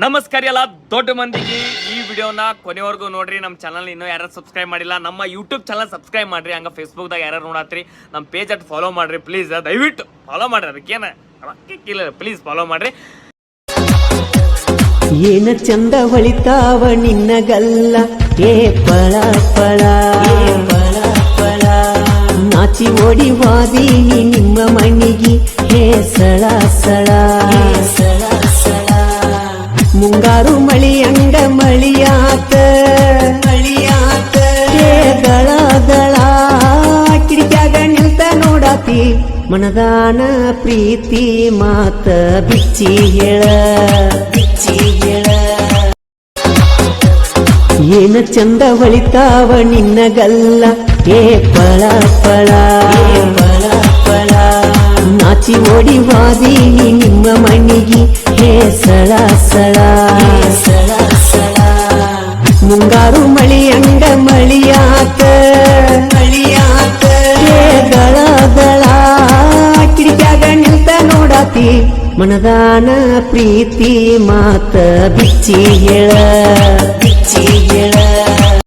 ನಮಸ್ಕಾರ ಎಲ್ಲ ದೊಡ್ಡ ಮಂದಿಗೆ ಈ ವಿಡಿಯೋನ ಕೊನೆವರೆಗೂ ನೋಡ್ರಿ. ನಮ್ಮ ಚಾನಲ್ ಇನ್ನೂ ಯಾರು ಸಬ್ಸ್ಕ್ರೈಬ್ ಮಾಡಿಲ್ಲ, ನಮ್ಮ ಯೂಟ್ಯೂಬ್ ಚಾನಲ್ ಸಬ್ಸ್ಕ್ರೈಬ್ ಮಾಡ್ರಿ. ಹಂಗ ಫೇಸ್ಬುಕ್ದಾಗ ಯಾರು ನೋಡತ್ರಿ ನಮ್ಮ ಪೇಜ್ ಅಟ್ ಫಾಲೋ ಮಾಡ್ರಿ ಪ್ಲೀಸ್. ದಯವಿಟ್ಟು ಫಾಲೋ ಮಾಡ್ರಿ, ಅದಕ್ಕೇನ ರೊಕ್ಕಿಲ್ಲ, ಪ್ಲೀಸ್ ಫಾಲೋ ಮಾಡ್ರಿ. ಏನ ಚಂದ ಹೊಳಿತಾವ ನಿನ್ನಗಲ್ಲ ಏ ಪಳ ಪಳ ಪಳ ನಾಚಿ ಓಡಿ ವಾದಿ ನಿಮ್ಮ ಮಣ್ಣಿಗೆ ಹೇ ಸಳ ಸಳ ಮುಂಗಾರು ಮಳಿ ಅಂಗ ಮಳಿಯಾತ ಹೇ ದಳ ದಳ ಕಿಡಿಕ್ಯಾಗ ನಿಲ್ತ ನೋಡಾತಿ ಮನದಾನ ಪ್ರೀತಿ ಮಾತ ಬಿಚ್ಚಿ ಹೇಳ ಏನ ಚಂದ ಹೊಳಿತಾವ ನಿನ್ನಗಲ್ಲ ಏ ಪಳ ಪಳ ಪಳ ನಾಚಿ ಓಡಿ ವಾದಿ ನಿಮ್ಮ ಮಣ್ಣಿಗೆ ಹೇ ಸಳ ಸಳ ಮುಂಗಾರು ಮಳಿ ಅಂಗ ಮಳಿಯಾತ ಹೇ ದಳ ದಳ ಕಿಡಿಕ್ಯಾಗ ನಿಲ್ತ ನೋಡಾತಿ ಮನದಾನ ಪ್ರೀತಿ ಮಾತ ಬಿಚ್ಚಿ ಹೇಳ